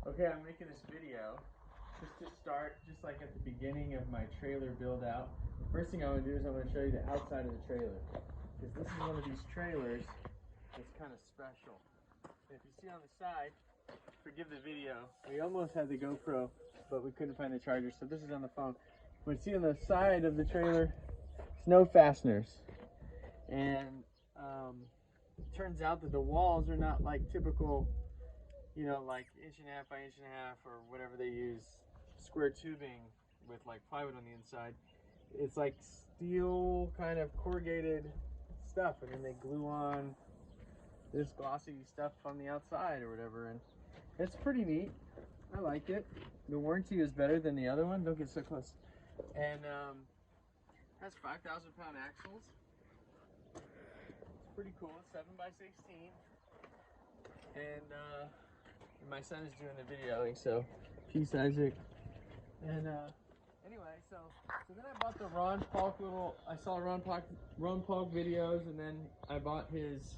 Okay, I'm making this video just to start, just like at the beginning of my trailer build out. The first thing I'm going to do is I'm going to show you the outside of the trailer, because this is one of these trailers that's kind of special. And if you see on the side, forgive the video, we almost had the GoPro, but we couldn't find the charger, so this is on the phone. But see on the side of the trailer, it's no fasteners. And it turns out that the walls are not like typical, you know, like 1.5 inch by 1.5 inch or whatever they use, square tubing with like plywood on the inside. It's like steel kind of corrugated stuff, and then they glue on this glossy stuff on the outside or whatever, and it's pretty neat. I like it. The warranty is better than the other one. Don't get so close. And has 5,000-pound axles. It's pretty cool. 7 by 16. And my son is doing the videoing, so peace, Isaac. And anyway, so then I bought the Paulk I saw Ron Paulk videos, and then I bought his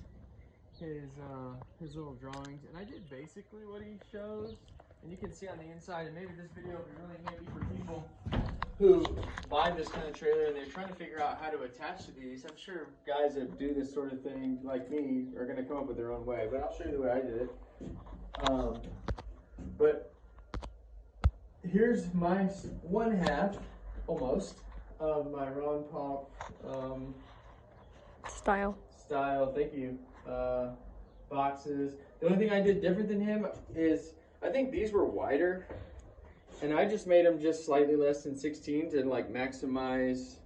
little drawings, and I did basically what he shows, and you can see on the inside. And maybe this video will be really handy for people who buy this kind of trailer and they're trying to figure out how to attach to these. I'm sure guys that do this sort of thing like me are going to come up with their own way, but I'll show you the way I did it. But here's my one half, almost, of my Ron Paulk style. Thank you. Boxes. The only thing I did different than him is I think these were wider, and I just made them just slightly less than 16 to like maximize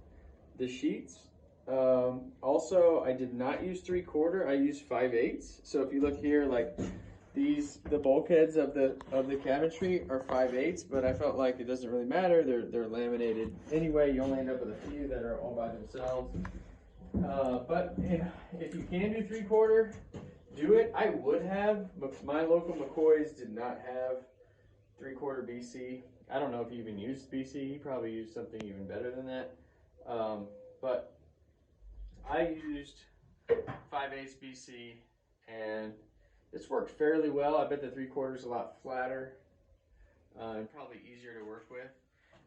the sheets. Also, I did not use 3/4. I used 5/8. So if you look here, like the bulkheads of the cabinetry are 5/8, but I felt like it doesn't really matter. They're laminated anyway. You only end up with a few that are all by themselves. But if you can do 3/4, do it. I would have. My local McCoy's did not have 3/4 BC. I don't know if he even used BC. He probably used something even better than that. But I used 5/8 BC, and it's worked fairly well. I bet the 3/4 is a lot flatter and probably easier to work with.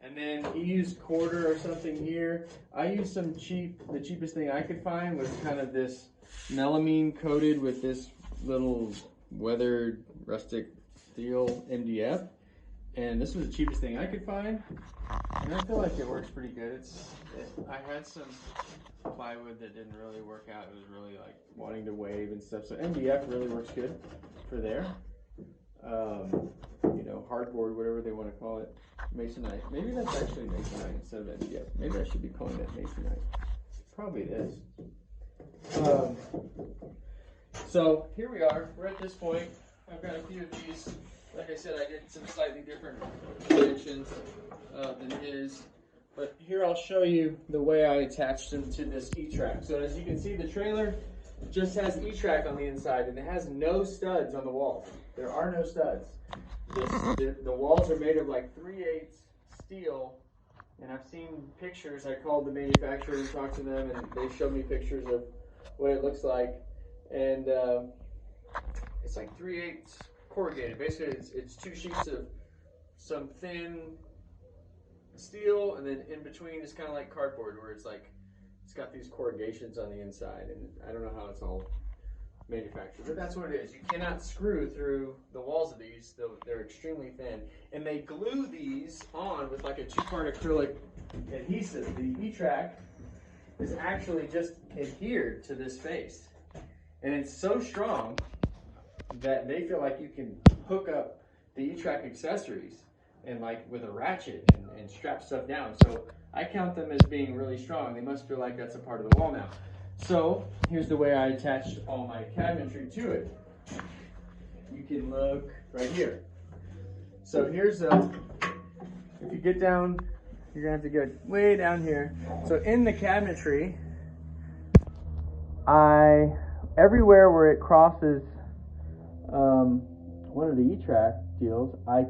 And then he used 1/4 or something here. I used the cheapest thing I could find was kind of this melamine coated with this little weathered rustic steel MDF. And this was the cheapest thing I could find. And I feel like it works pretty good. I had some plywood that didn't really work out. It was really like wanting to wave and stuff. So MDF really works good for there. You know, hardboard, whatever they want to call it. Masonite. Maybe that's actually Masonite instead of MDF. Maybe I should be calling that Masonite. Probably it is. So here we are. We're at this point. I've got a few of these. Like I said, I did some slightly different dimensions than his. But here I'll show you the way I attached them to this E-track. So as you can see, the trailer just has E-track on the inside, and it has no studs on the walls. There are no studs. The walls are made of like 3/8 steel, and I've seen pictures. I called the manufacturer and talked to them, and they showed me pictures of what it looks like. And it's like 3/8 corrugated. Basically, it's 2 sheets of some thin steel, and then in between is kind of like cardboard, where it's got these corrugations on the inside, and I don't know how it's all manufactured, but that's what it is. You cannot screw through the walls of these. They're extremely thin, and they glue these on with like a 2-part acrylic adhesive. The E-track is actually just adhered to this face, and it's so strong that they feel like you can hook up the E-track accessories and like with a ratchet and strap stuff down. So I count them as being really strong. They must feel like that's a part of the wall now. So here's the way I attached all my cabinetry to it. You can look right here. So here's if you get down, you're gonna have to get way down here. So in the cabinetry, everywhere where it crosses one of the E-track deals, I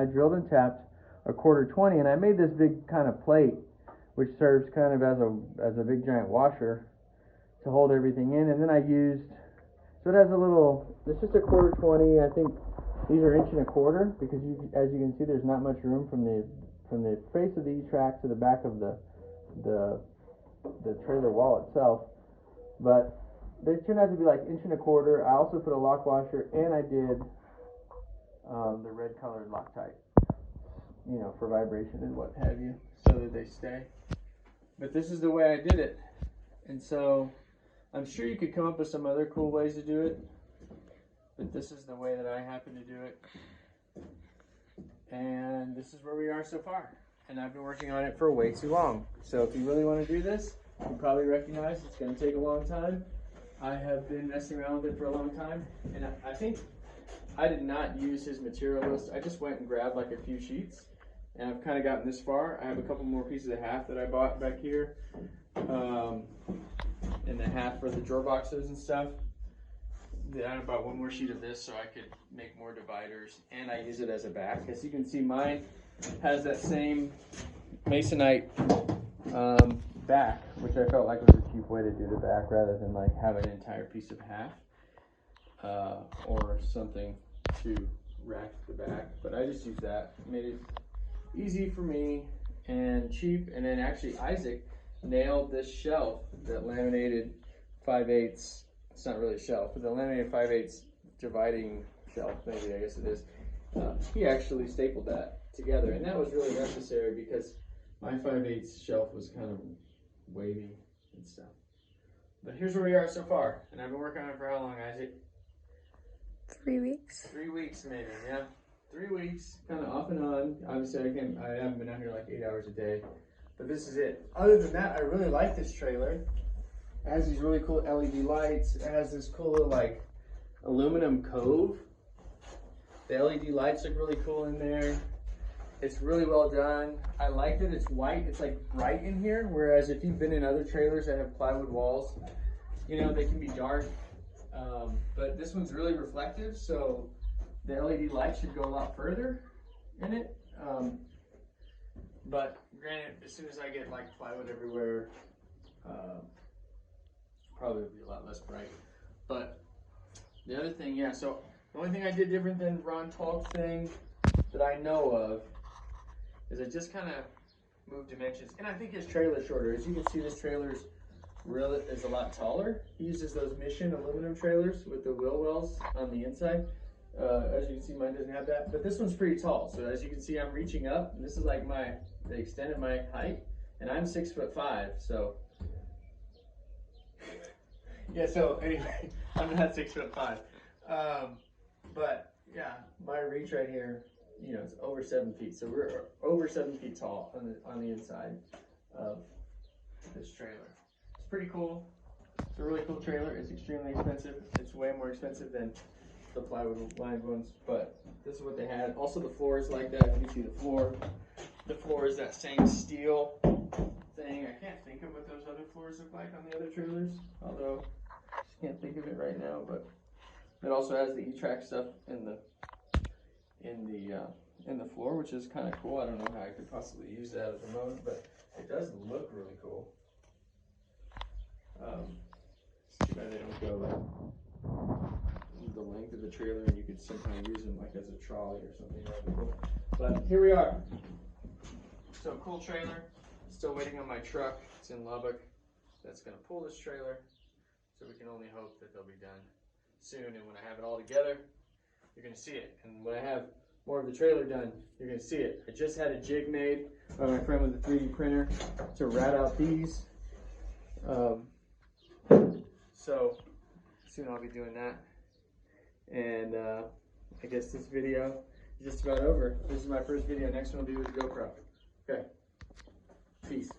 drilled and tapped a 1/4-20, and I made this big kind of plate, which serves kind of as a big giant washer to hold everything in. And then I used So it has a little, it's just a 1/4 20. I think these are 1 1/4 because as you can see, there's not much room from the face of the E-track to the back of the trailer wall itself. But they turned out to be like 1 1/4. I also put a lock washer, and I did the red colored Loctite, you know, for vibration and what have you, so that they stay. But this is the way I did it, and so I'm sure you could come up with some other cool ways to do it, but this is the way that I happen to do it, and this is where we are so far. And I've been working on it for way too long. So if you really want to do this, you probably recognize it's going to take a long time. I have been messing around with it for a long time, and I think I did not use his material list. I just went and grabbed like a few sheets, and I've kind of gotten this far. I have a couple more pieces of half that I bought back here, and the half for the drawer boxes and stuff. I bought one more sheet of this so I could make more dividers, and I use it as a back. As you can see, mine has that same masonite back, which I felt like was a cheap way to do the back rather than like have an entire piece of half or something to rack the back. But I just used that, made it easy for me and cheap. And then actually Isaac nailed this shelf that laminated 5/8. It's not really a shelf, but the laminated 5/8 dividing shelf, maybe I guess it is. He actually stapled that together, and that was really necessary because my 5/8 shelf was kind of wavy and stuff. But here's where we are so far, and I've been working on it for how long, Isaac? 3 weeks. 3 weeks maybe, yeah. 3 weeks, kind of off and on. Obviously I haven't been out here like 8 hours a day, but this is it. Other than that, I really like this trailer. It has these really cool LED lights. It has this cool little like aluminum cove. The LED lights look really cool in there. It's really well done. I like that it's white. It's like bright in here, whereas if you've been in other trailers that have plywood walls, you know, they can be dark. But this one's really reflective, so the LED light should go a lot further in it. But granted, as soon as I get like plywood everywhere, probably will be a lot less bright. But the other thing, yeah, so the only thing I did different than Ron Paulk's thing that I know of is I just kind of moved dimensions. And I think his trailer is shorter. As you can see, this trailer is a lot taller. He uses those Mission aluminum trailers with the wheel wells on the inside. As you can see, mine doesn't have that. But this one's pretty tall. So as you can see, I'm reaching up. And this is like the extent of my height. And I'm 6'5". So yeah, so anyway, I'm not 6'5". But yeah, my reach right here, you know, it's over 7 feet. So we're over 7 feet tall on the inside of this trailer. It's pretty cool. It's a really cool trailer. It's extremely expensive. It's way more expensive than the plywood lined ones, but this is what they had. Also, the floor is like that. You can see the floor. The floor is that same steel thing. I can't think of what those other floors look like on the other trailers, although I just can't think of it right now. But it also has the E-track stuff in the floor, which is kind of cool. I don't know how I could possibly use that at the moment, but it does look really cool. It's too bad they don't go like the length of the trailer, and you could somehow use them like as a trolley or something. That would be cool. But here we are. So cool trailer. Still waiting on my truck. It's in Lubbock. That's going to pull this trailer. So we can only hope that they'll be done soon. And when I have it all together, you're going to see it. And when I have more of the trailer done, you're going to see it. I just had a jig made by my friend with a 3D printer to rat out these. So soon I'll be doing that. And I guess this video is just about over. This is my first video. Next one will be with GoPro. Okay. Peace.